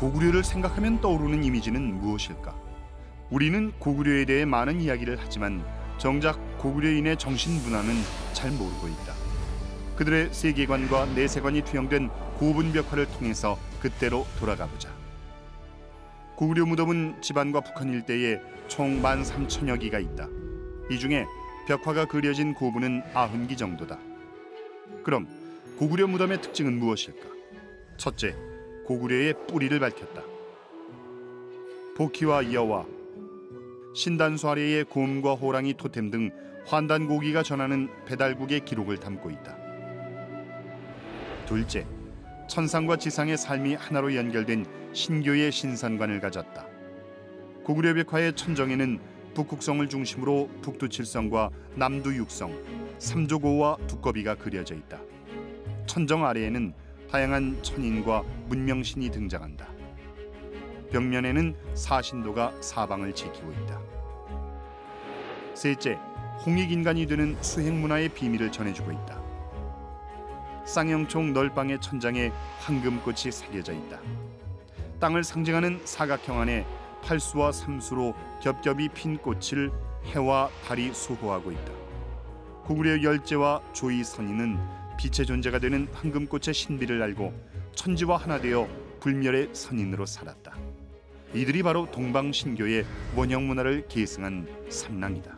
고구려를 생각하면 떠오르는 이미지는 무엇일까? 우리는 고구려에 대해 많은 이야기를 하지만 정작 고구려인의 정신문화는 잘 모르고 있다. 그들의 세계관과 내세관이 투영된 고분벽화를 통해서 그때로 돌아가 보자. 고구려 무덤은 지반과 북한 일대에 총 13,000여 기가 있다. 이 중에 벽화가 그려진 고분은 90기 정도다. 그럼 고구려 무덤의 특징은 무엇일까? 첫째, 고구려의 뿌리를 밝혔다. 복희와 여와, 신단수 아래의 곰과 호랑이 토템 등 환단고기가 전하는 배달국의 기록을 담고 있다. 둘째, 천상과 지상의 삶이 하나로 연결된 신교의 신선관을 가졌다. 고구려 벽화의 천정에는 북극성을 중심으로 북두칠성과 남두육성, 삼조고와 두꺼비가 그려져 있다. 천정 아래에는 다양한 천인과 문명신이 등장한다. 벽면에는 사신도가 사방을 지키고 있다. 셋째, 홍익인간이 되는 수행문화의 비밀을 전해주고 있다. 쌍영총 널방의 천장에 황금꽃이 새겨져 있다. 땅을 상징하는 사각형 안에 팔수와 삼수로 겹겹이 핀 꽃을 해와 달이 수호하고 있다. 고구려 열제와 조이 선인은 빛의 존재가 되는 황금꽃의 신비를 알고 천지와 하나 되어 불멸의 선인으로 살았다. 이들이 바로 동방신교의 원형문화를 계승한 삼랑이다.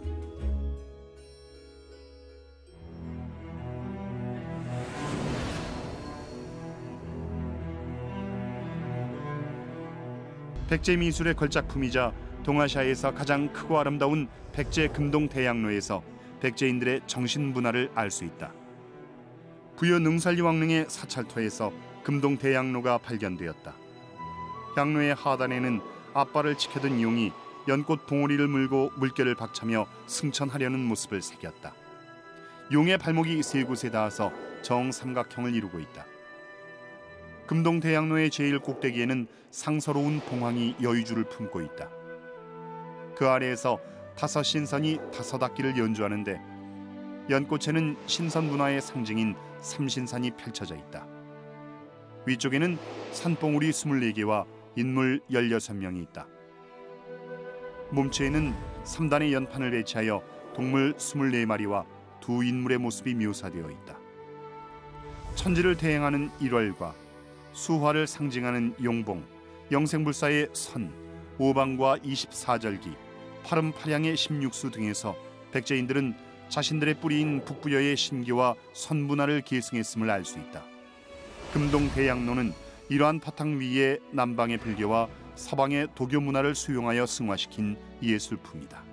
백제 미술의 걸작품이자 동아시아에서 가장 크고 아름다운 백제 금동대양로에서 백제인들의 정신문화를 알 수 있다. 부여 능살리 왕릉의 사찰터에서 금동대양로가 발견되었다. 양로의 하단에는 앞발을 지켜든 용이 연꽃 봉오리를 물고 물결을 박차며 승천하려는 모습을 새겼다. 용의 발목이 세 곳에 닿아서 정삼각형을 이루고 있다. 금동대양로의 제일 꼭대기에는 상서로운 봉황이 여의주를 품고 있다. 그 아래에서 다섯 신선이 다섯 악기를 연주하는데 연꽃에는 신선 문화의 상징인 삼신산이 펼쳐져 있다. 위쪽에는 산봉우리 24개와 인물 16명이 있다. 몸체에는 3단의 연판을 배치하여 동물 24마리와 두 인물의 모습이 묘사되어 있다. 천지를 대행하는 일월과 수화를 상징하는 용봉, 영생불사의 선, 오방과 24절기, 파름파량의 16수 등에서 백제인들은 자신들의 뿌리인 북부여의 신교와 선문화를 계승했음을 알 수 있다. 금동대양로는 이러한 바탕 위에 남방의 불교와 서방의 도교 문화를 수용하여 승화시킨 예술품이다.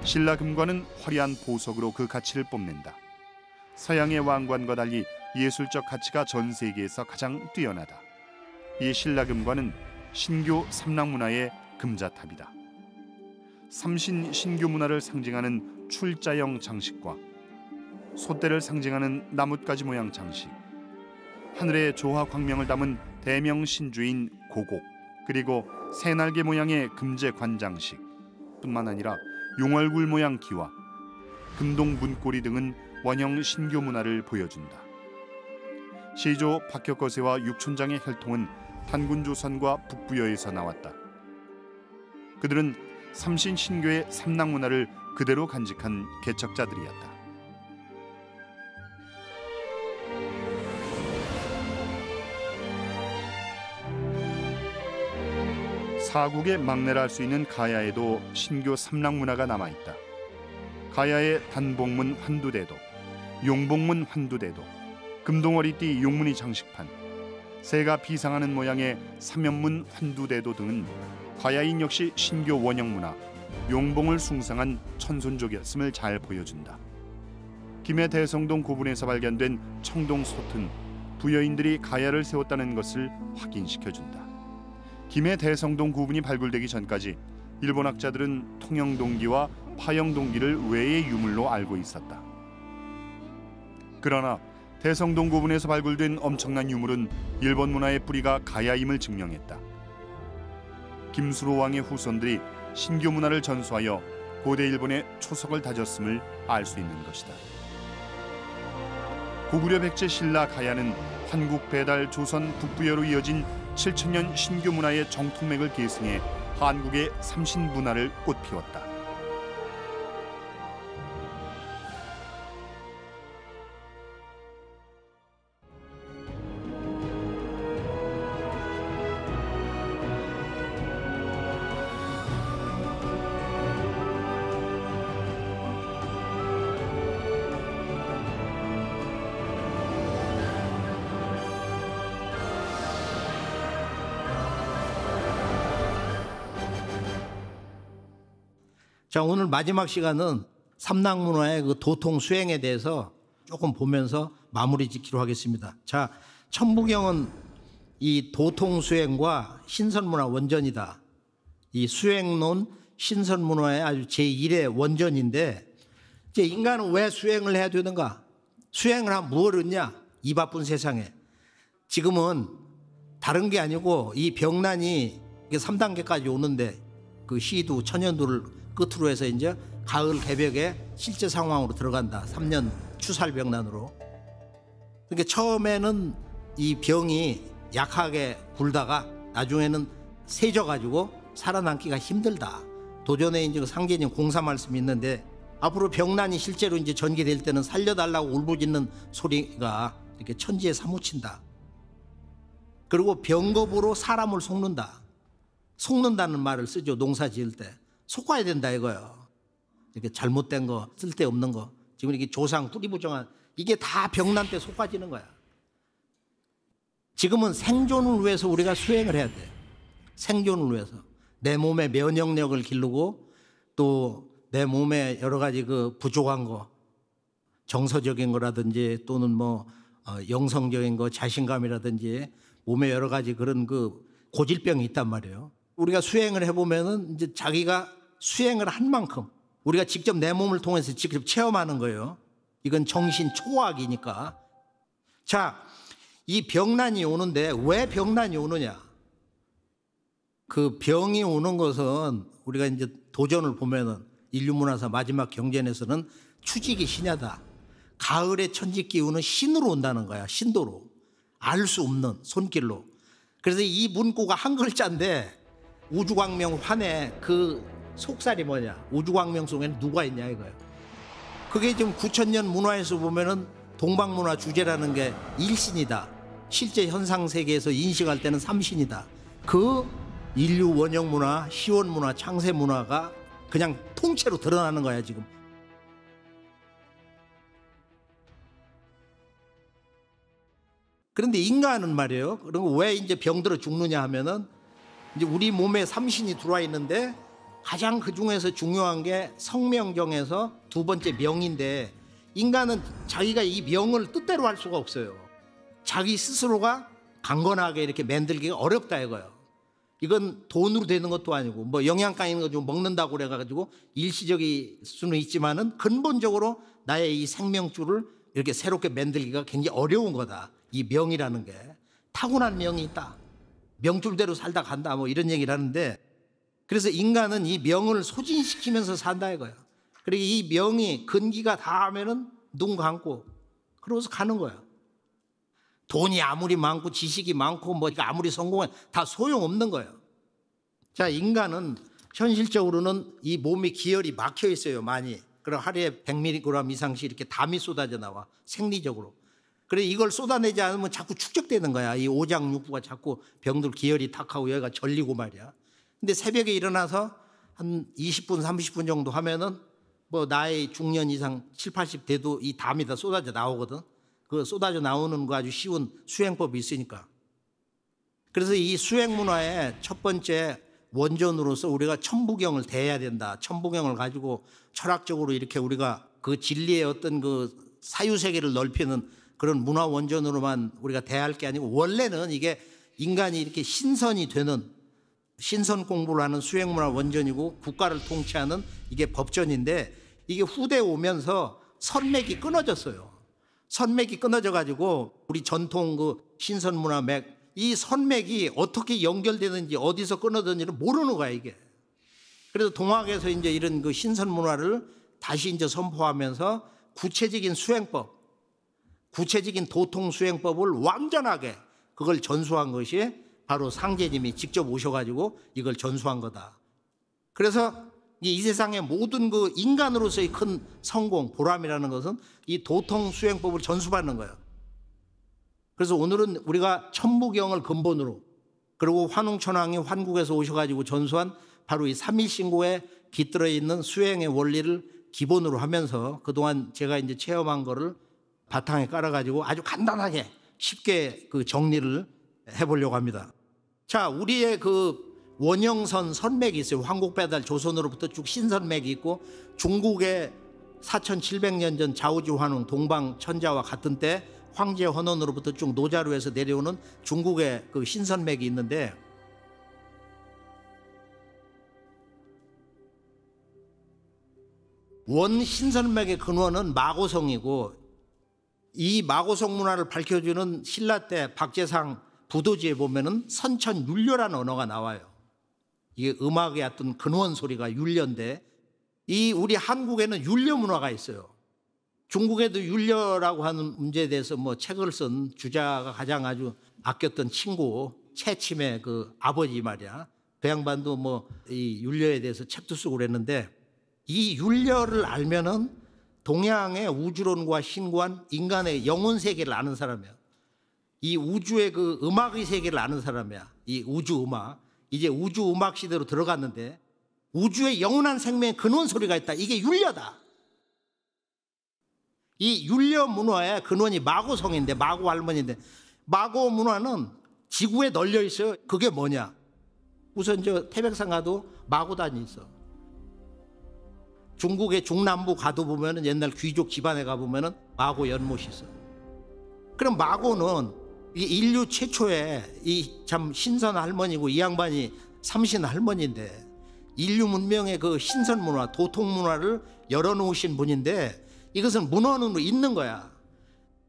신라금관은 화려한 보석으로 그 가치를 뽐낸다. 서양의 왕관과 달리 예술적 가치가 전 세계에서 가장 뛰어나다. 이 신라금관은 신교 삼랑문화의 금자탑이다. 삼신 신교 문화를 상징하는 출자형 장식과 소떼를 상징하는 나뭇가지 모양 장식, 하늘의 조화 광명을 담은 대명 신주인 고곡, 그리고 새날개 모양의 금제 관장식 뿐만 아니라 용얼굴 모양 기와, 금동 문고리 등은 원형 신교 문화를 보여준다. 시조 박혁거세와 육촌장의 혈통은 단군조선과 북부여에서 나왔다. 그들은 삼신 신교의 삼랑 문화를 그대로 간직한 개척자들이었다. 사국의 막내라 할 수 있는 가야에도 신교 삼랑 문화가 남아있다. 가야의 단봉문 환두대도, 용봉문 환두대도, 금동어리띠 용문이 장식판, 새가 비상하는 모양의 삼연문 환두대도 등은 가야인 역시 신교 원형 문화, 용봉을 숭상한 천손족이었음을 잘 보여준다. 김해 대성동 고분에서 발견된 청동 솥은 부여인들이 가야를 세웠다는 것을 확인시켜준다. 김해 대성동 고분이 발굴되기 전까지 일본 학자들은 통영동기와 파영동기를 외의 유물로 알고 있었다. 그러나 대성동 고분에서 발굴된 엄청난 유물은 일본 문화의 뿌리가 가야임을 증명했다. 김수로 왕의 후손들이 신교 문화를 전수하여 고대 일본의 초석을 다졌음을 알 수 있는 것이다. 고구려 백제 신라 가야는 한국 배달 조선 북부여로 이어진 7천년 신교 문화의 정통맥을 계승해 한국의 삼신문화를 꽃피웠다. 자, 오늘 마지막 시간은 삼락문화의 그 도통 수행에 대해서 조금 보면서 마무리 짓기로 하겠습니다. 자, 천부경은 이 도통 수행과 신선문화 원전이다. 이 수행론 신선문화의 아주 제1의 원전인데, 이제 인간은 왜 수행을 해야 되는가? 수행을 하면 뭘 얻냐? 이 바쁜 세상에. 지금은 다른 게 아니고 이 병난이 3단계까지 오는데 그 시두 천연두를 끝으로 해서 이제 가을 개벽에 실제 상황으로 들어간다. 3년 추살병난으로. 그러니까 처음에는 이 병이 약하게 굴다가 나중에는 세져가지고 살아남기가 힘들다. 도전에 이제 상계님 공사 말씀이 있는데, 앞으로 병난이 실제로 이제 전개될 때는 살려달라고 울부짖는 소리가 이렇게 천지에 사무친다. 그리고 병겁으로 사람을 속는다. 속는다는 말을 쓰죠. 농사 지을 때. 속아야 된다 이거예요. 이렇게 잘못된 거, 쓸데없는 거, 지금 이렇게 조상 뿌리부정한, 이게 다 병난 때 속아지는 거야. 지금은 생존을 위해서 우리가 수행을 해야 돼. 생존을 위해서. 내 몸의 면역력을 기르고, 또 내 몸에 여러 가지 그 부족한 거, 정서적인 거라든지 또는 뭐 영성적인 거, 자신감이라든지 몸에 여러 가지 그런 그 고질병이 있단 말이에요. 우리가 수행을 해보면은 이제 자기가 수행을 한 만큼 우리가 직접 내 몸을 통해서 직접 체험하는 거예요. 이건 정신 초학이니까. 자, 이 병난이 오는데 왜 병난이 오느냐? 그 병이 오는 것은 우리가 이제 도전을 보면은 인류문화사 마지막 경전에서는 추직이 신야다. 가을의 천지 기운은 신으로 온다는 거야. 신도로. 알 수 없는 손길로. 그래서 이 문구가 한 글자인데, 우주광명 환의 그 속살이 뭐냐? 우주광명 속에는 누가 있냐 이거예요. 그게 지금 9,000년 문화에서 보면은 동방문화 주제라는 게 일신이다. 실제 현상 세계에서 인식할 때는 삼신이다. 그 인류 원형 문화, 시원 문화, 창세 문화가 그냥 통째로 드러나는 거야 지금. 그런데 인간은 말이에요. 그리고 왜 이제 병들어 죽느냐 하면은, 이제 우리 몸에 삼신이 들어와 있는데 가장 그 중에서 중요한 게 성명경에서 두 번째 명인데, 인간은 자기가 이 명을 뜻대로 할 수가 없어요. 자기 스스로가 강건하게 이렇게 만들기가 어렵다 이거예요. 이건 돈으로 되는 것도 아니고, 뭐 영양가 있는 거 좀 먹는다고 그래가지고 일시적일 수는 있지만은 근본적으로 나의 이 생명줄을 이렇게 새롭게 만들기가 굉장히 어려운 거다. 이 명이라는 게 타고난 명이 있다. 명줄대로 살다 간다. 뭐 이런 얘기를 하는데, 그래서 인간은 이 명을 소진시키면서 산다 이거야. 그리고 이 명이 근기가 닿으면은 눈 감고 그러고서 가는 거야. 돈이 아무리 많고 지식이 많고 뭐 아무리 성공해 다 소용없는 거예요. 자, 인간은 현실적으로는 이 몸이 기혈이 막혀 있어요, 많이. 그럼 하루에 100mg 이상씩 이렇게 담이 쏟아져 나와, 생리적으로. 그래 이걸 쏟아내지 않으면 자꾸 축적되는 거야. 이 오장육부가 자꾸 병들 기혈이 탁하고 여기가 절리고 말이야. 근데 새벽에 일어나서 한 20분, 30분 정도 하면은 뭐 나이 중년 이상 7, 80 돼도 이 담이 다 쏟아져 나오거든. 그 쏟아져 나오는 거 아주 쉬운 수행법이 있으니까. 그래서 이 수행 문화의 첫 번째 원전으로서 우리가 천부경을 대해야 된다. 천부경을 가지고 철학적으로 이렇게 우리가 그 진리의 어떤 그 사유세계를 넓히는 그런 문화 원전으로만 우리가 대할 게 아니고, 원래는 이게 인간이 이렇게 신선이 되는, 신선 공부를 하는 수행문화 원전이고 국가를 통치하는 이게 법전인데, 이게 후대에 오면서 선맥이 끊어졌어요. 선맥이 끊어져 가지고 우리 전통 그 신선문화 맥, 이 선맥이 어떻게 연결되는지 어디서 끊어졌는지를 모르는 거야 이게. 그래서 동학에서 이제 이런 그 신선문화를 다시 이제 선포하면서 구체적인 수행법, 구체적인 도통 수행법을 완전하게 그걸 전수한 것이 바로 상제님이 직접 오셔가지고 이걸 전수한 거다. 그래서 이 세상의 모든 그 인간으로서의 큰 성공, 보람이라는 것은 이 도통 수행법을 전수받는 거예요. 그래서 오늘은 우리가 천부경을 근본으로, 그리고 환웅천왕이 환국에서 오셔가지고 전수한 바로 이 삼일신고에 깃들어 있는 수행의 원리를 기본으로 하면서 그동안 제가 이제 체험한 거를 바탕에 깔아가지고 아주 간단하게 쉽게 그 정리를 해보려고 합니다. 자, 우리의 그 원형선 선맥이 있어요. 황국배달 조선으로부터 쭉 신선맥이 있고, 중국의 4700년 전 자오지 환웅 동방 천자와 같은 때 황제 헌원으로부터 쭉 노자루에서 내려오는 중국의 그 신선맥이 있는데, 원 신선맥의 근원은 마고성이고, 이 마고성 문화를 밝혀주는 신라 때 박재상 부도지에 보면은 선천율료라는 언어가 나와요. 이게 음악의 어떤 근원 소리가 율료인데, 이 우리 한국에는 율료 문화가 있어요. 중국에도 율료라고 하는 문제에 대해서 뭐 책을 쓴 주자가 가장 아주 아꼈던 친구 채침의 그 아버지 말이야. 그 양반도 뭐 이 율료에 대해서 책도 쓰고 그랬는데, 이 율료를 알면은 동양의 우주론과 신관, 인간의 영혼 세계를 아는 사람이야. 이 우주의 그 음악의 세계를 아는 사람이야. 이 우주 음악. 이제 우주 음악 시대로 들어갔는데, 우주의 영원한 생명의 근원 소리가 있다. 이게 율료다. 이 율료 문화의 근원이 마고성인데, 마고 할머니인데, 마고 문화는 지구에 널려 있어요. 그게 뭐냐? 우선 저 태백산 가도 마고단이 있어. 중국의 중남부 가도 보면은 옛날 귀족 집안에 가 보면은 마고 연못이 있어. 그럼 마고는 이 인류 최초의 이 참 신선 할머니고, 이 양반이 삼신 할머니인데 인류 문명의 그 신선 문화, 도통 문화를 열어놓으신 분인데, 이것은 문헌으로 있는 거야.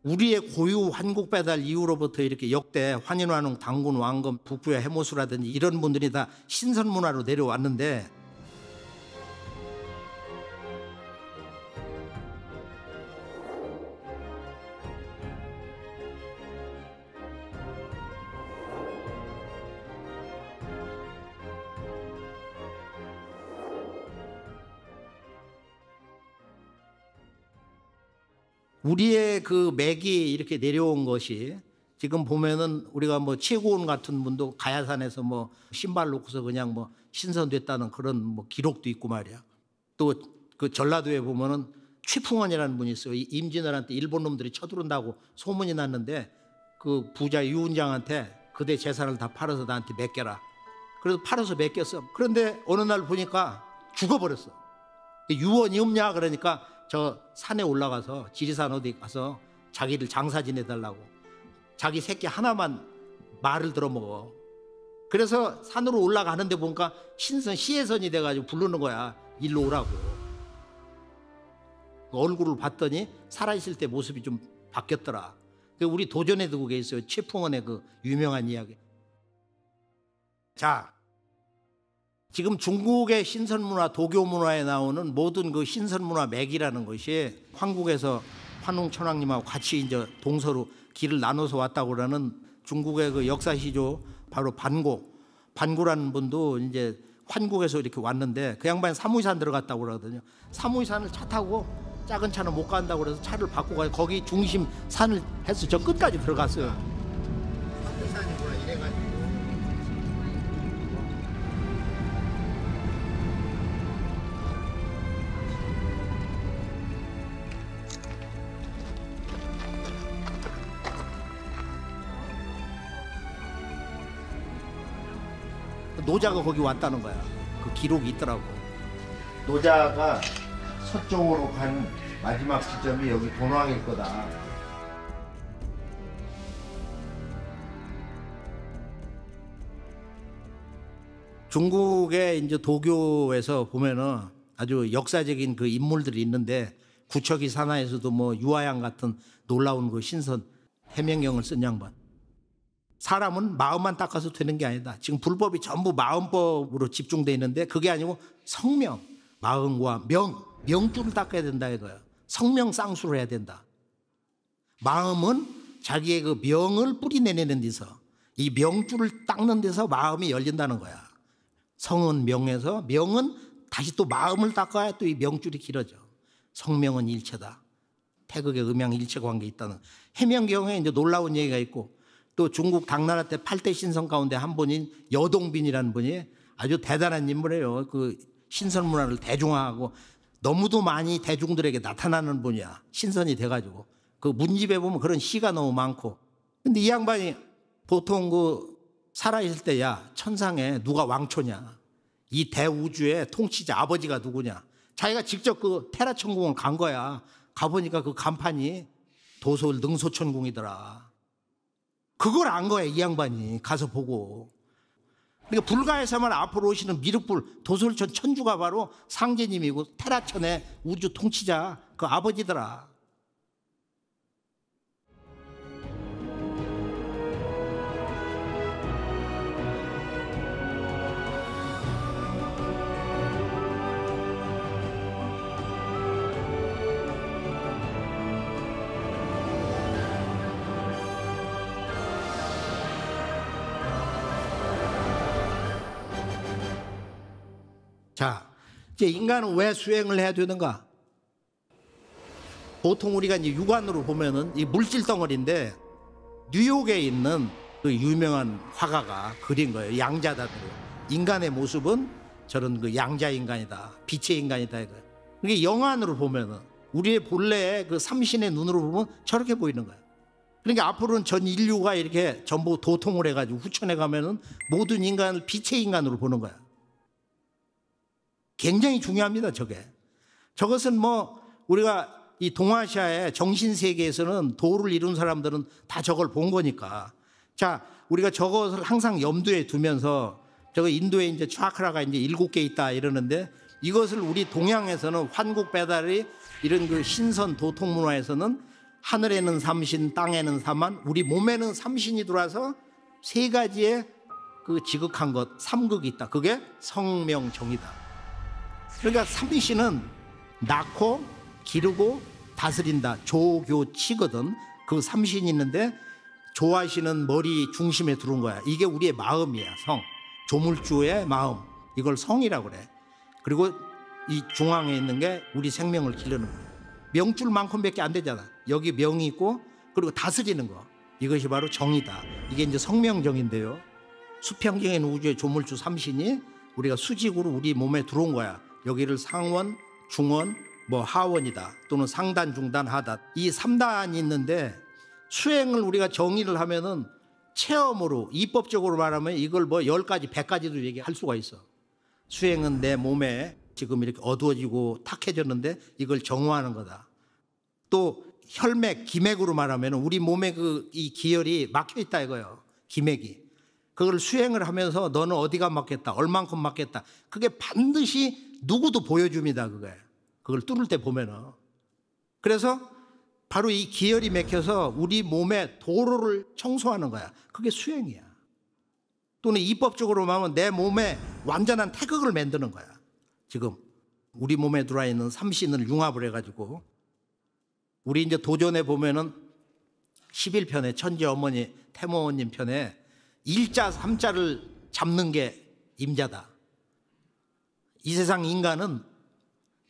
우리의 고유 환국 배달 이후로부터 이렇게 역대 환인환웅, 당군, 왕검, 북부의 해모수라든지 이런 분들이 다 신선 문화로 내려왔는데, 우리의 그 맥이 이렇게 내려온 것이, 지금 보면은 우리가 뭐 최고원 같은 분도 가야산에서 뭐 신발 놓고서 그냥 뭐 신선됐다는 그런 뭐 기록도 있고 말이야. 또 그 전라도에 보면은 최풍원이라는 분이 있어요. 임진왜란때 일본 놈들이 쳐들어온다고 소문이 났는데, 그 부자 유은장한테 그대 재산을 다 팔아서 나한테 맡겨라. 그래서 팔아서 맡겼어. 그런데 어느 날 보니까 죽어버렸어. 유언이 없냐 그러니까 저 산에 올라가서, 지리산 어디 가서 자기를 장사 지내달라고, 자기 새끼 하나만 말을 들어먹어. 그래서 산으로 올라가는데 보니까 신선 시해선이 돼가지고 부르는 거야. 일로 오라고. 얼굴을 봤더니 살아있을 때 모습이 좀 바뀌었더라. 우리 도전에도 그게 있어요. 최풍원의 그 유명한 이야기. 자, 지금 중국의 신선문화, 도교문화에 나오는 모든 그 신선문화 맥이라는 것이 한국에서 환웅천왕님하고 같이 이제 동서로 길을 나눠서 왔다고 그러는 중국의 그 역사시조 바로 반고라는 분도 이제 환국에서 이렇게 왔는데, 그 양반이 사무이산 들어갔다고 그러거든요. 사무이산을 차 타고 작은 차는 못 간다고 그래서 차를 바꾸고 가서 거기 중심 산을 해서 저 끝까지 들어갔어요. 사무이산이구나 이래가지고. 노자가 거기 왔다는 거야. 그 기록이 있더라고. 노자가 서쪽으로 간 마지막 지점이 여기 돈왕일 거다. 중국의 이제 도교에서 보면은 아주 역사적인 그 인물들이 있는데, 구척이 산하에서도 뭐 유아양 같은 놀라운 그 신선 해명경을 쓴 양반. 사람은 마음만 닦아서 되는 게 아니다. 지금 불법이 전부 마음법으로 집중되어 있는데, 그게 아니고 성명, 마음과 명, 명줄을 닦아야 된다 이거예요. 성명 쌍수를 해야 된다. 마음은 자기의 그 명을 뿌리내리는 데서, 이 명줄을 닦는 데서 마음이 열린다는 거야. 성은 명에서, 명은 다시 또 마음을 닦아야 또 이 명줄이 길어져. 성명은 일체다. 태극의 음양 일체 관계에 있다는. 해명경에 이제 놀라운 얘기가 있고, 또 중국 당나라 때 8대 신성 가운데 한 분인 여동빈이라는 분이 아주 대단한 인물이에요. 그 신선 문화를 대중화하고 너무도 많이 대중들에게 나타나는 분이야. 신선이 돼가지고. 그 문집에 보면 그런 시가 너무 많고. 근데 이 양반이 보통 그 살아있을 때, 야, 천상에 누가 왕초냐? 이 대우주의 통치자 아버지가 누구냐? 자기가 직접 그 테라천궁을 간 거야. 가보니까 그 간판이 도솔 능소천궁이더라. 그걸 안 거야, 이 양반이. 가서 보고. 그러니까 불가에서만 앞으로 오시는 미륵불 도솔천 천주가 바로 상제님이고 테라천의 우주 통치자 그 아버지더라. 자, 이제 인간은 왜 수행을 해야 되는가? 보통 우리가 이제 육안으로 보면은 이 물질 덩어리인데, 뉴욕에 있는 그 유명한 화가가 그린 거예요. 양자다대로. 인간의 모습은 저런 그 양자 인간이다, 빛의 인간이다 이거예요. 그게 영안으로 보면은, 우리의 본래의 그 삼신의 눈으로 보면 저렇게 보이는 거예요. 그러니까 앞으로는 전 인류가 이렇게 전부 도통을 해가지고 후천에 가면은 모든 인간을 빛의 인간으로 보는 거야. 굉장히 중요합니다, 저게. 저것은 뭐 우리가 이 동아시아의 정신세계에서는 도를 이룬 사람들은 다 저걸 본 거니까. 자, 우리가 저것을 항상 염두에 두면서, 저거 인도에 이제 차크라가 이제 7개 있다 이러는데, 이것을 우리 동양에서는 환국배달이 이런 그 신선 도통 문화에서는 하늘에는 삼신, 땅에는 삼한, 우리 몸에는 삼신이 들어와서 세 가지의 그 지극한 것, 삼극이 있다. 그게 성명정이다. 그러니까 삼신은 낳고 기르고 다스린다, 조교치거든. 그 삼신이 있는데 조하시는 머리 중심에 들어온 거야. 이게 우리의 마음이야. 성, 조물주의 마음, 이걸 성이라고 그래. 그리고 이 중앙에 있는 게 우리 생명을 기르는 거야. 명줄만큼밖에 안 되잖아. 여기 명이 있고, 그리고 다스리는 거, 이것이 바로 정이다. 이게 이제 성명정인데요, 수평경에 있는 우주의 조물주 삼신이 우리가 수직으로 우리 몸에 들어온 거야. 여기를 상원, 중원, 뭐 하원이다, 또는 상단, 중단, 하단, 이 3단이 있는데, 수행을 우리가 정의를 하면은 체험으로, 입법적으로 말하면 이걸 뭐 10가지, 100가지도 얘기할 수가 있어. 수행은 내 몸에 지금 이렇게 어두워지고 탁해졌는데 이걸 정화하는 거다. 또 혈맥, 기맥으로 말하면 우리 몸에 그 이 기혈이 막혀 있다 이거예요. 기맥이. 그걸 수행을 하면서 너는 어디가 막혔다, 얼만큼 막혔다, 그게 반드시 누구도 보여줍니다. 그걸 뚫을 때 보면은. 그래서 바로 이 기혈이 막혀서 우리 몸의 도로를 청소하는 거야. 그게 수행이야. 또는 입법적으로 말하면 내 몸에 완전한 태극을 만드는 거야. 지금 우리 몸에 들어와 있는 삼신을 융합을 해가지고, 우리 이제 도전에 보면은 11편에 천지 어머니 태모님 편에 일자 삼자를 잡는 게 임자다. 이 세상 인간은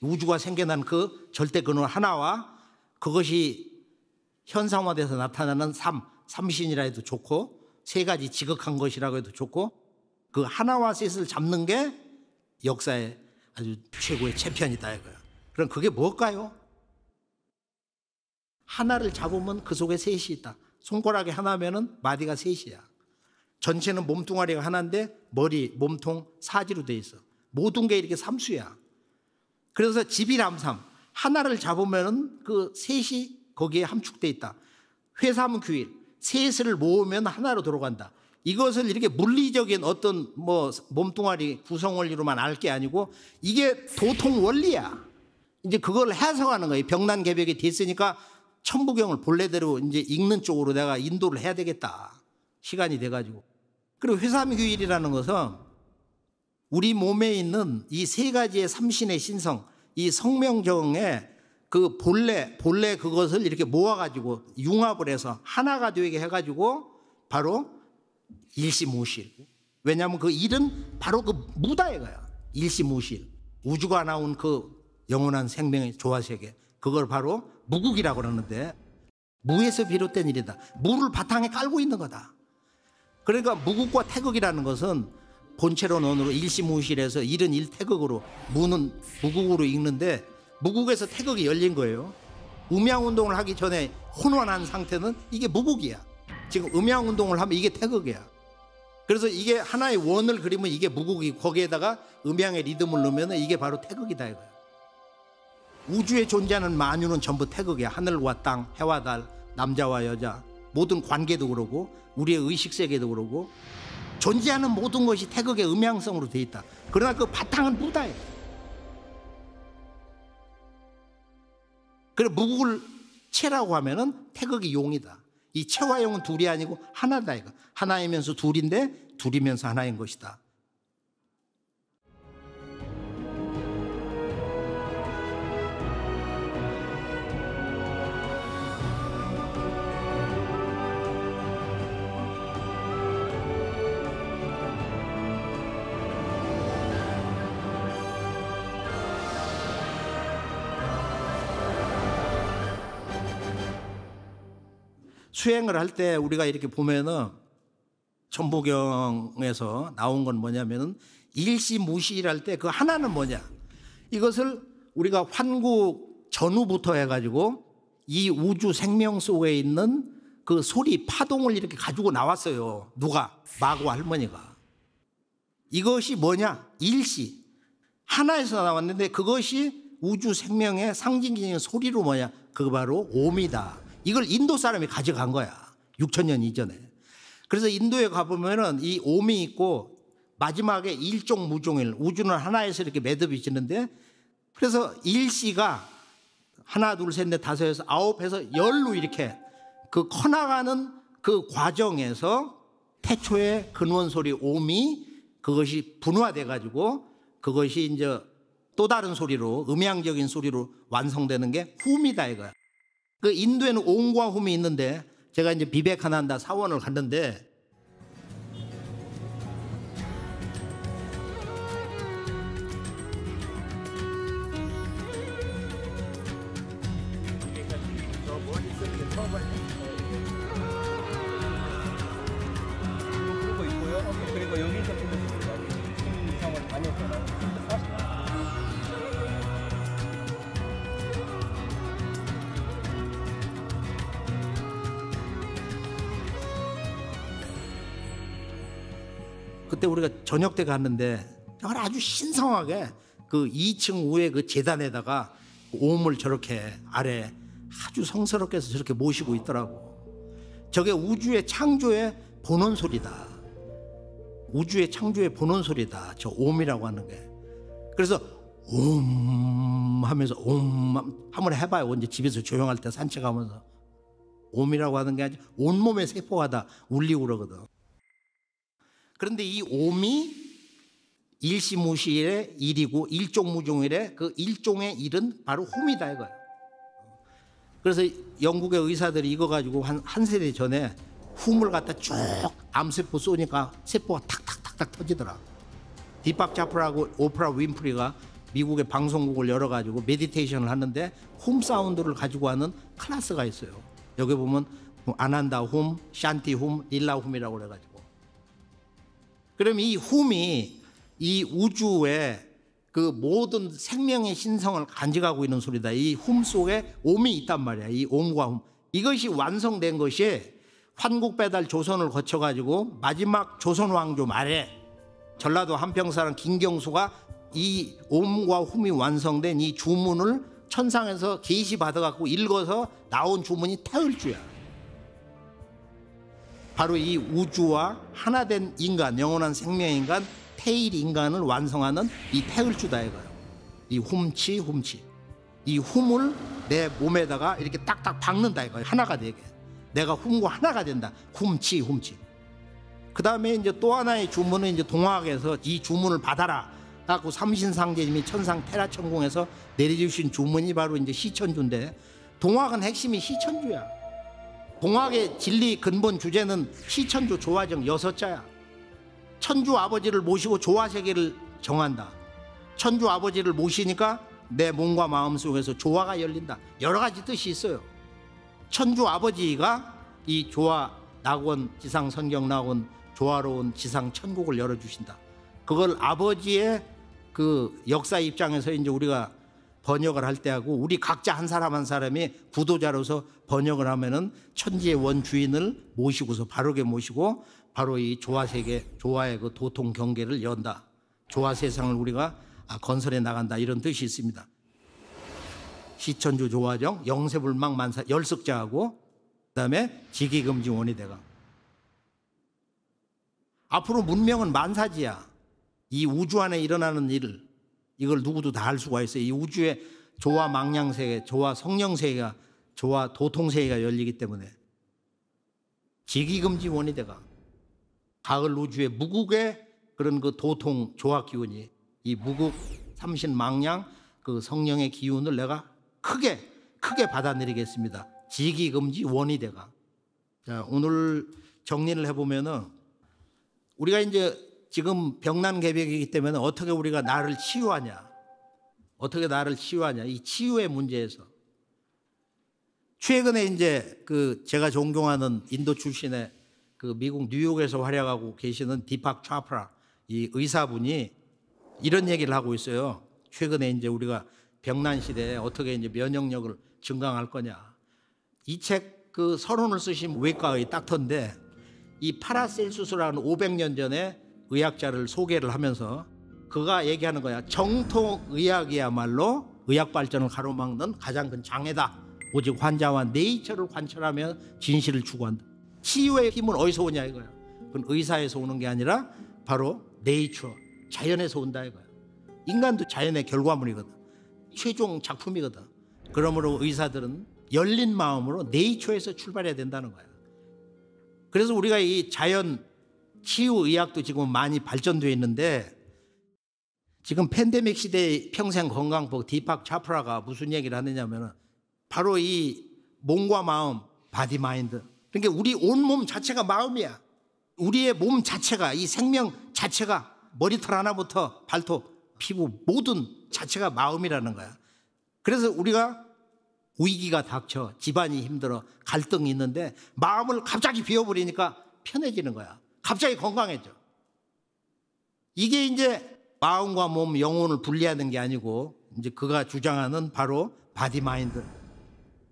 우주가 생겨난 그 절대 근원 하나와 그것이 현상화돼서 나타나는 삼신이라 해도 좋고, 세 가지 지극한 것이라고 해도 좋고, 그 하나와 셋을 잡는 게 역사의 아주 최고의 챔피언이다 이거야. 그럼 그게 뭘까요? 하나를 잡으면 그 속에 셋이 있다. 손가락이 하나면은 마디가 셋이야. 전체는 몸뚱아리가 하나인데 머리, 몸통, 사지로 돼 있어. 모든 게 이렇게 삼수야. 그래서 지비람삼, 하나를 잡으면은 그 셋이 거기에 함축돼 있다. 회삼규일, 셋을 모으면 하나로 들어간다. 이것을 이렇게 물리적인 어떤 뭐 몸뚱아리 구성 원리로만 알 게 아니고, 이게 도통 원리야. 이제 그걸 해석하는 거예요. 병난개벽이 됐으니까 천부경을 본래대로 이제 읽는 쪽으로 내가 인도를 해야 되겠다. 시간이 돼가지고. 그리고 회삼규일이라는 것은 우리 몸에 있는 이 세 가지의 삼신의 신성, 이 성명정에 그 본래 그것을 이렇게 모아가지고 융합을 해서 하나가 되게 해가지고 바로 일시무실. 왜냐하면 그 일은 바로 그 무다 이거야. 일시무실. 우주가 나온 그 영원한 생명의 조화세계, 그걸 바로 무국이라고 그러는데, 무에서 비롯된 일이다. 무를 바탕에 깔고 있는 거다. 그러니까 무국과 태극이라는 것은 본체론 언어로 일시무실에서 일은 일태극으로, 무는 무국으로 읽는데, 무국에서 태극이 열린 거예요. 음양운동을 하기 전에 혼원한 상태는 이게 무국이야. 지금 음양운동을 하면 이게 태극이야. 그래서 이게 하나의 원을 그리면 이게 무국이고, 거기에다가 음양의 리듬을 넣으면 이게 바로 태극이다 이거야. 우주에 존재하는 만유는 전부 태극이야. 하늘과 땅, 해와 달, 남자와 여자, 모든 관계도 그러고 우리의 의식세계도 그러고 존재하는 모든 것이 태극의 음양성으로 돼 있다. 그러나 그 바탕은 무다예요. 그래 무국을 체라고 하면은 태극이 용이다. 이 체와 용은 둘이 아니고 하나다 이거. 하나이면서 둘인데 둘이면서 하나인 것이다. 수행을 할 때 우리가 이렇게 보면은 천부경에서 나온 건 뭐냐면은 일시무실할 때 그 하나는 뭐냐, 이것을 우리가 환국 전후부터 해가지고 이 우주 생명 속에 있는 그 소리 파동을 이렇게 가지고 나왔어요. 누가? 마고 할머니가. 이것이 뭐냐? 일시 하나에서 나왔는데 그것이 우주 생명의 상징적인 소리로 뭐냐? 그거 바로 옴이다. 이걸 인도 사람이 가져간 거야. 6,000년 이전에. 그래서 인도에 가보면은 이 옴이 있고 마지막에 일종무종일, 우주는 하나에서 이렇게 매듭이 지는데, 그래서 일시가 하나 둘 셋 넷 다섯에서 아홉에서 열로 이렇게 그 커나가는 그 과정에서 태초의 근원 소리 옴이 그것이 분화돼 가지고 그것이 이제 또 다른 소리로, 음향적인 소리로 완성되는 게 훔이다 이거야. 그 인도에는 옴과 훔이 있는데, 제가 이제 비베카난다 사원을 갔는데 그러고 있고요. 그리고 여기서 이상을 다녔잖아요. 그때 우리가 저녁 때 갔는데 정말 아주 신성하게 그 2층 위에 그 제단에다가 옴을 저렇게 아래 아주 성스럽게 해서 저렇게 모시고 있더라고. 저게 우주의 창조의 본원 소리다. 우주의 창조의 본원 소리다. 저 옴이라고 하는 게. 그래서 옴 하면서 옴 한번 해봐요. 이제 집에서 조용할 때 산책하면서. 옴이라고 하는 게 아니라 온몸의 세포가 다 울리고 그러거든. 그런데 이 옴이 일시무실의 일이고 일종무종일의 그 일종의 일은 바로 홈이다 이거예요. 그래서 영국의 의사들이 이거 가지고 한 세대 전에 훔을 갖다 쭉 암세포 쏘니까 세포가 탁탁탁탁 터지더라. 딥박 자프라고 오프라 윈프리가 미국의 방송국을 열어가지고 메디테이션을 하는데 훔 사운드를 가지고 하는 클래스가 있어요. 여기 보면 아난다 훔, 샨티 훔, 릴라 훔이라고 그래가지고. 그럼 이 훔이 이 우주의 그 모든 생명의 신성을 간직하고 있는 소리다. 이 훔 속에 옴이 있단 말이야. 이 옴과 훔. 이것이 완성된 것이 환국배달 조선을 거쳐가지고 마지막 조선 왕조 말에 전라도 한평사람 김경수가 이 옴과 훔이 완성된 이 주문을 천상에서 계시 받아갖고 읽어서 나온 주문이 태을주야. 바로 이 우주와 하나된 인간, 영원한 생명인간, 태일 인간을 완성하는 이 태을주다 이거예요. 이 훔치. 이 훔을 내 몸에다가 이렇게 딱딱 박는다 이거예요. 하나가 되게. 내가 훔과 하나가 된다. 훔치. 그 다음에 이제 또 하나의 주문은 이제 동학에서 이 주문을 받아라 그 삼신상제님이 천상 테라천궁에서 내려주신 주문이 바로 이제 시천주인데, 동학은 핵심이 시천주야. 동학의 진리 근본 주제는 시천주 조화정 6자야. 천주 아버지를 모시고 조화세계를 정한다. 천주 아버지를 모시니까 내 몸과 마음 속에서 조화가 열린다. 여러 가지 뜻이 있어요. 천주 아버지가 이 조화 낙원 지상 선경 낙원 조화로운 지상 천국을 열어주신다. 그걸 아버지의 그 역사 입장에서 이제 우리가 번역을 할 때 하고, 우리 각자 한 사람 한 사람이 구도자로서 번역을 하면은 천지의 원주인을 모시고서 바르게 모시고 바로 이 조화세계, 조화의 그 도통 경계를 연다. 조화 세상을 우리가 건설해 나간다, 이런 뜻이 있습니다. 시천주 조화정 영세불망 만사 열석자하고 그다음에 지기금지 원희대강. 앞으로 문명은 만사지야. 이 우주 안에 일어나는 일을, 이걸 누구도 다 알 수가 있어요. 이 우주의 조화 망량세계, 조화 성령세계가, 조화 도통세계가 열리기 때문에 지기금지 원희대강. 가을 우주의 무국의 그런 그 도통 조화 기운이, 이 무국 삼신 망량 그 성령의 기운을 내가 크게 받아들이겠습니다. 지기금지 원희대강. 자, 오늘 정리를 해보면은 우리가 이제 지금 병난개벽이기 때문에 어떻게 우리가 나를 치유하냐, 어떻게 나를 치유하냐, 이 치유의 문제에서 최근에 이제 그 제가 존경하는 인도 출신의 그 미국 뉴욕에서 활약하고 계시는 디팍 차프라 이 의사분이 이런 얘기를 하고 있어요. 최근에 이제 우리가 병난 시대에 어떻게 이제 면역력을 증강할 거냐. 이 책 그 서론을 쓰신 외과의 닥터인데, 이 파라셀수스라는 500년 전에 의학자를 소개를 하면서 그가 얘기하는 거야. 정통의학이야말로 의학 발전을 가로막는 가장 큰 장애다. 오직 환자와 네이처를 관철하며 진실을 추구한다. 치유의 힘은 어디서 오냐 이거야. 그건 의사에서 오는 게 아니라 바로 네이처, 자연에서 온다 이거야. 인간도 자연의 결과물이거든. 최종 작품이거든. 그러므로 의사들은 열린 마음으로 네이처에서 출발해야 된다는 거야. 그래서 우리가 이 자연 치유의학도 지금 많이 발전되어 있는데, 지금 팬데믹 시대의 평생건강법 디팍 차프라가 무슨 얘기를 하느냐면 바로 이 몸과 마음, 바디 마인드. 그러니까 우리 온몸 자체가 마음이야. 우리의 몸 자체가, 이 생명 자체가 머리털 하나부터 발톱, 피부 모든 자체가 마음이라는 거야. 그래서 우리가 위기가 닥쳐, 집안이 힘들어, 갈등이 있는데 마음을 갑자기 비워버리니까 편해지는 거야. 갑자기 건강해져. 이게 이제 마음과 몸, 영혼을 분리하는 게 아니고 이제 그가 주장하는 바로 바디마인드,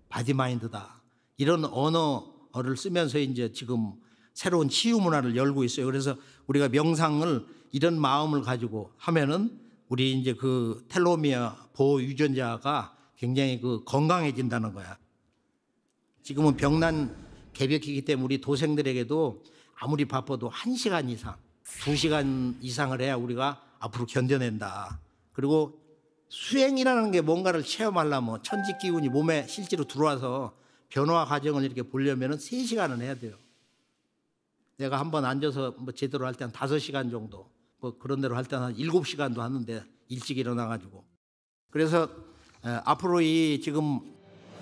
바디마인드다. 이런 언어를 쓰면서 이제 지금 새로운 치유 문화를 열고 있어요. 그래서 우리가 명상을 이런 마음을 가지고 하면은 우리 이제 그 텔로미어 보호 유전자가 굉장히 그 건강해진다는 거야. 지금은 병난 개벽이기 때문에 우리 도생들에게도 아무리 바빠도 1시간 이상, 2시간 이상을 해야 우리가 앞으로 견뎌낸다. 그리고 수행이라는 게 뭔가를 체험하려면 천지 기운이 몸에 실제로 들어와서 변화 과정을 이렇게 보려면 3시간은 해야 돼요. 내가 한번 앉아서 뭐 제대로 할 때 한 5시간 정도, 뭐 그런 대로 할 때는 한 7시간도 하는데 일찍 일어나가지고. 그래서 앞으로 이 지금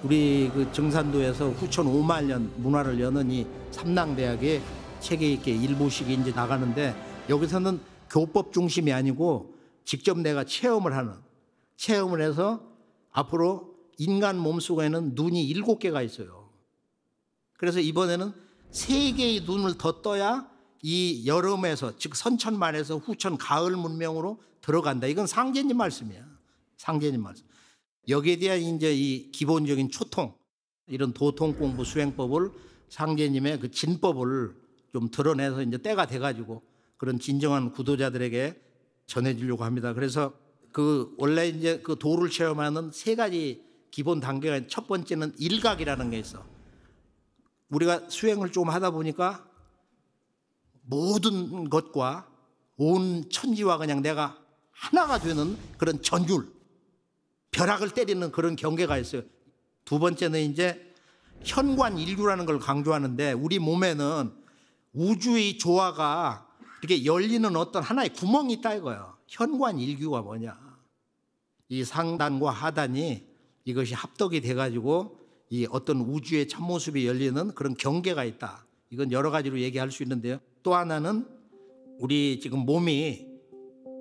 우리 그 증산도에서 후천 5만 년 문화를 여는 이 삼랑대학에 체계 있게 일부식이 이제 나가는데, 여기서는 교법 중심이 아니고 직접 내가 체험을 해서 앞으로 인간 몸속에는 눈이 7개가 있어요. 그래서 이번에는 3개의 눈을 더 떠야 이 여름에서, 즉 선천말에서 후천 가을 문명으로 들어간다. 이건 상제님 말씀이야. 상제님 말씀. 여기에 대한 이제 이 기본적인 초통, 이런 도통 공부 수행법을 상제님의 그 진법을 좀 드러내서 이제 때가 돼가지고 그런 진정한 구도자들에게 전해주려고 합니다. 그래서 그 원래 이제 그 도를 체험하는 3가지 기본 단계가, 첫 번째는 일각이라는 게 있어. 우리가 수행을 좀 하다 보니까 모든 것과 온 천지와 그냥 내가 하나가 되는 그런 전율, 벼락을 때리는 그런 경계가 있어요. 두 번째는 이제 현관일류라는 걸 강조하는데, 우리 몸에는 우주의 조화가 이렇게 열리는 어떤 하나의 구멍이 있다 이거예요. 현관일규가 뭐냐. 이 상단과 하단이 이것이 합덕이 돼가지고 이 어떤 우주의 참모습이 열리는 그런 경계가 있다. 이건 여러 가지로 얘기할 수 있는데요. 또 하나는 우리 지금 몸이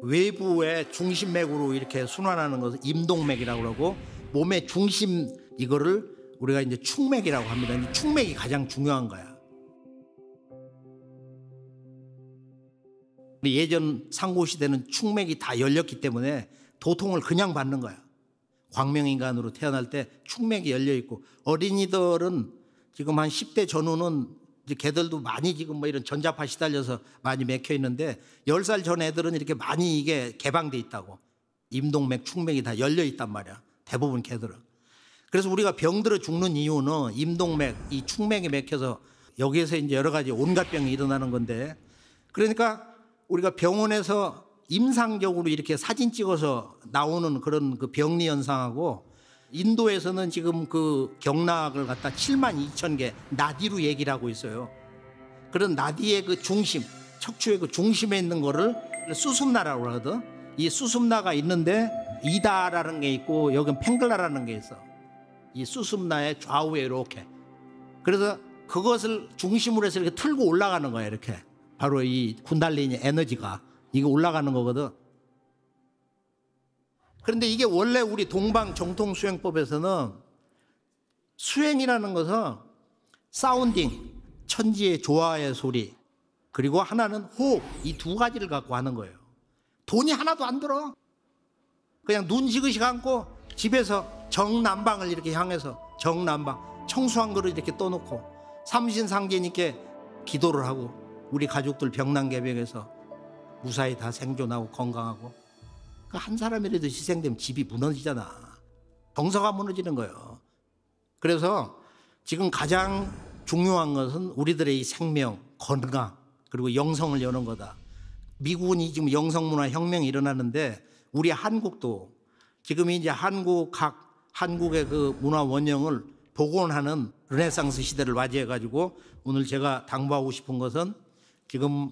외부의 중심맥으로 이렇게 순환하는 것을 임동맥이라고 그러고, 몸의 중심 이거를 우리가 이제 축맥이라고 합니다. 축맥이 가장 중요한 거야. 예전 상고시대는 축맥이 다 열렸기 때문에 도통을 그냥 받는 거야. 광명인간으로 태어날 때 축맥이 열려 있고, 어린이들은 지금 한 10대 전후는 이제 걔들도 많이 지금 뭐 이런 전자파 시달려서 많이 맥혀 있는데, 10살 전 애들은 이렇게 많이 이게 개방돼 있다고. 임동맥, 축맥이 다 열려 있단 말이야. 대부분 걔들은. 그래서 우리가 병들어 죽는 이유는 임동맥, 이 축맥이 맥혀서 여기에서 이제 여러 가지 온갖 병이 일어나는 건데, 그러니까 우리가 병원에서 임상적으로 이렇게 사진 찍어서 나오는 그런 그 병리 현상하고, 인도에서는 지금 그 경락을 갖다 72,000개 나디로 얘기를 하고 있어요. 그런 나디의 그 중심, 척추의 그 중심에 있는 거를 수습나라고 하거든. 이 수습나가 있는데 이다라는 게 있고 여긴 팽글라라는 게 있어. 이 수습나의 좌우에 이렇게. 그래서 그것을 중심으로 해서 이렇게 틀고 올라가는 거야, 이렇게. 바로 이 군달리니 에너지가 이게 올라가는 거거든. 그런데 이게 원래 우리 동방 정통 수행법에서는 수행이라는 것은 사운딩, 천지의 조화의 소리, 그리고 하나는 호흡, 이 두 가지를 갖고 하는 거예요. 돈이 하나도 안 들어. 그냥 눈 지그시 감고 집에서 정남방을 이렇게 향해서 정남방, 청수한 그릇 이렇게 떠놓고 삼신상제님께 기도를 하고, 우리 가족들 병난개병에서 무사히 다 생존하고 건강하고, 한 사람이라도 희생되면 집이 무너지잖아. 정서가 무너지는 거예요. 그래서 지금 가장 중요한 것은 우리들의 이 생명, 건강, 그리고 영성을 여는 거다. 미국은 지금 영성문화 혁명이 일어나는데, 우리 한국도 지금 이제 한국의 그 문화 원형을 복원하는 르네상스 시대를 맞이해가지고, 오늘 제가 당부하고 싶은 것은 지금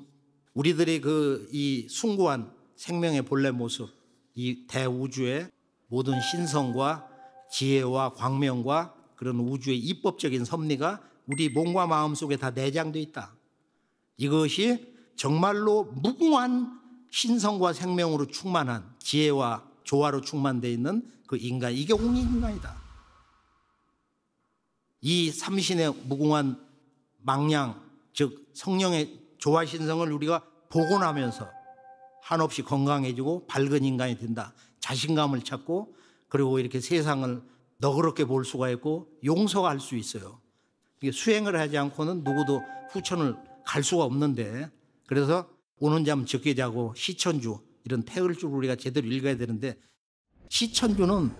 우리들이 그 이 숭고한 생명의 본래 모습, 이 대우주의 모든 신성과 지혜와 광명과 그런 우주의 입법적인 섭리가 우리 몸과 마음 속에 다 내장되어 있다. 이것이 정말로 무궁한 신성과 생명으로 충만한, 지혜와 조화로 충만되어 있는 그 인간, 이게 홍익인간이다. 이 삼신의 무궁한 망량, 즉 성령의 조화 신성을 우리가 복원하면서 한없이 건강해지고 밝은 인간이 된다. 자신감을 찾고, 그리고 이렇게 세상을 너그럽게 볼 수가 있고 용서가 할 수 있어요. 이게 수행을 하지 않고는 누구도 후천을 갈 수가 없는데, 그래서 오는 잠 적게 자고 시천주, 이런 태을주를 우리가 제대로 읽어야 되는데, 시천주는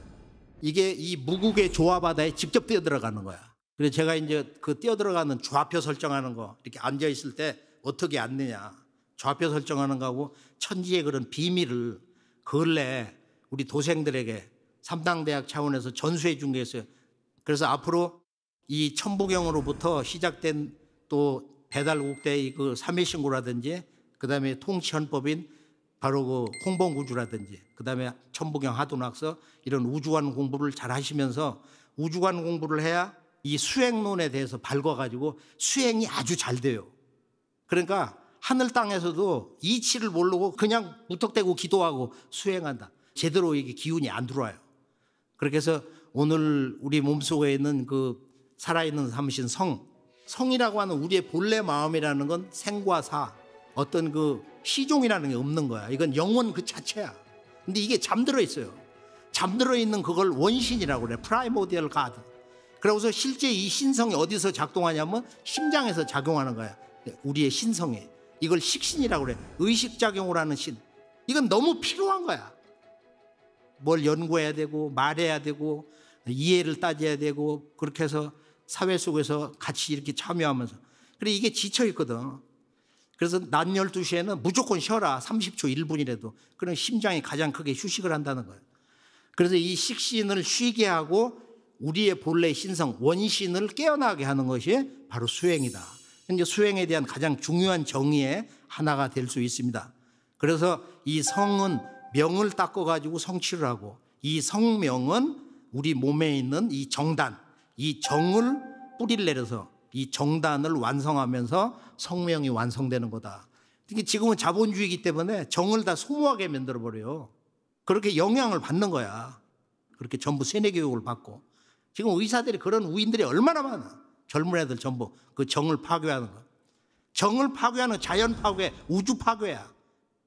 이게 이 무국의 조화바다에 직접 뛰어들어가는 거야. 그래서 제가 이제 그 뛰어들어가는 좌표 설정하는 거, 이렇게 앉아있을 때 어떻게 앉느냐, 좌표 설정하는 거하고 천지의 그런 비밀을 근래 우리 도생들에게 삼당대학 차원에서 전수해 준 게 있어요. 그래서 앞으로 이 천부경으로부터 시작된 또 배달국대의 그 삼위신고라든지, 그 다음에 통치헌법인 바로 그 홍범구주라든지, 그 다음에 천부경 하도낙서, 이런 우주관 공부를 잘 하시면서, 우주관 공부를 해야 이 수행론에 대해서 밝아가지고 수행이 아주 잘 돼요. 그러니까 하늘 땅에서도 이치를 모르고 그냥 무턱대고 기도하고 수행한다. 제대로 이게 기운이 안 들어와요. 그렇게 해서 오늘 우리 몸속에 있는 그 살아있는 삼신 성이라고 하는 우리의 본래 마음이라는 건 생과 사, 어떤 그 시종이라는 게 없는 거야. 이건 영원 그 자체야. 근데 이게 잠들어 있어요. 잠들어 있는 그걸 원신이라고 그래. 프라이모디얼 가드. 그러고서 실제 이 신성이 어디서 작동하냐면 심장에서 작용하는 거야. 우리의 신성에. 이걸 식신이라고 그래. 의식작용을 하는 신. 이건 너무 필요한 거야. 뭘 연구해야 되고 말해야 되고 이해를 따져야 되고, 그렇게 해서 사회 속에서 같이 이렇게 참여하면서. 그래, 이게 지쳐 있거든. 그래서 낮 12시에는 무조건 쉬어라. 30초 1분이라도. 그럼 심장이 가장 크게 휴식을 한다는 거예요. 그래서 이 식신을 쉬게 하고 우리의 본래 신성, 원신을 깨어나게 하는 것이 바로 수행이다. 이제 수행에 대한 가장 중요한 정의의 하나가 될 수 있습니다. 그래서 이 성은 명을 닦아가지고 성취를 하고, 이 성명은 우리 몸에 있는 이 정단, 이 정을 뿌리를 내려서 이 정단을 완성하면서 성명이 완성되는 거다. 그러니까 지금은 자본주의이기 때문에 정을 다 소모하게 만들어버려요. 그렇게 영향을 받는 거야. 그렇게 전부 세뇌 교육을 받고. 지금 의사들이 그런 우인들이 얼마나 많아. 젊은 애들 전부 그 정을 파괴하는 거. 정을 파괴하는 자연 파괴, 우주 파괴야.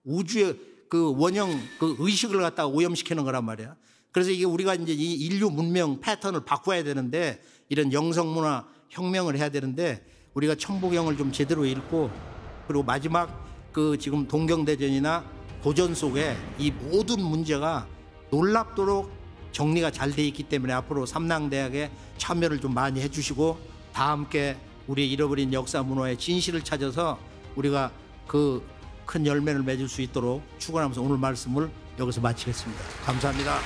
우주의 그 원형 그 의식을 갖다가 오염시키는 거란 말이야. 그래서 이게 우리가 이제 이 인류 문명 패턴을 바꿔야 되는데, 이런 영성문화 혁명을 해야 되는데, 우리가 천부경을 좀 제대로 읽고, 그리고 마지막 그 지금 동경대전이나 도전 속에 이 모든 문제가 놀랍도록 정리가 잘 돼 있기 때문에 앞으로 삼랑대학에 참여를 좀 많이 해주시고, 다 함께 우리의 잃어버린 역사 문화의 진실을 찾아서 우리가 그 큰 열매를 맺을 수 있도록 축원하면서 오늘 말씀을 여기서 마치겠습니다. 감사합니다.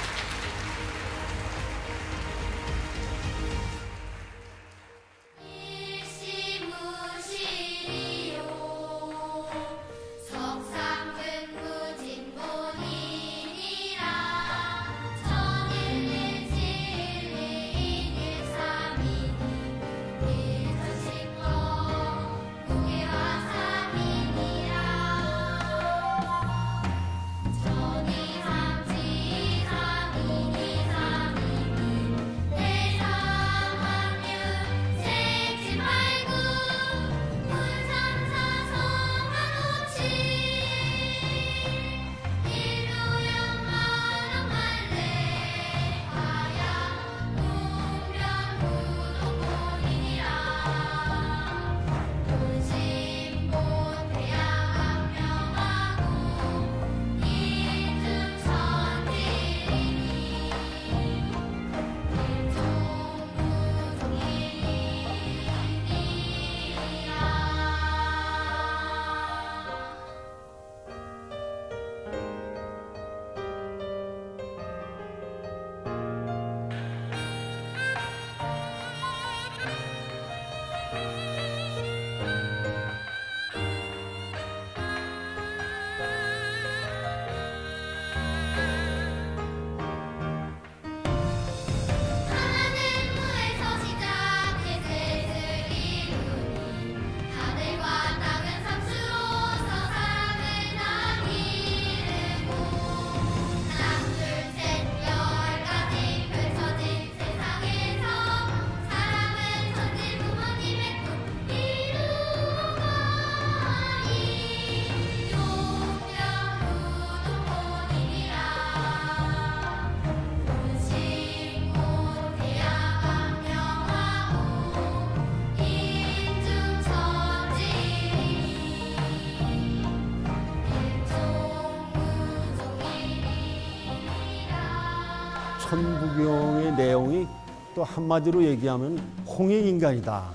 천부경의 내용이 또 한마디로 얘기하면 홍익인간이다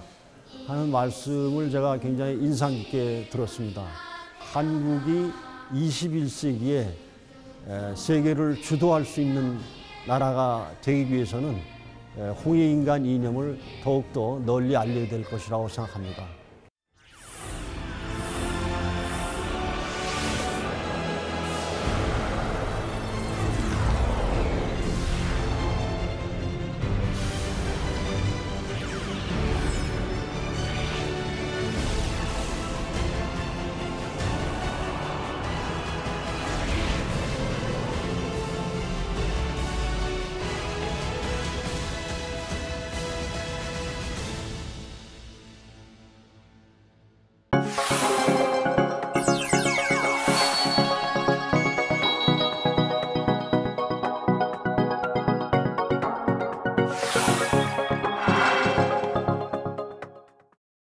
하는 말씀을 제가 굉장히 인상 깊게 들었습니다. 한국이 21세기에 세계를 주도할 수 있는 나라가 되기 위해서는 홍익인간 이념을 더욱더 널리 알려야 될 것이라고 생각합니다.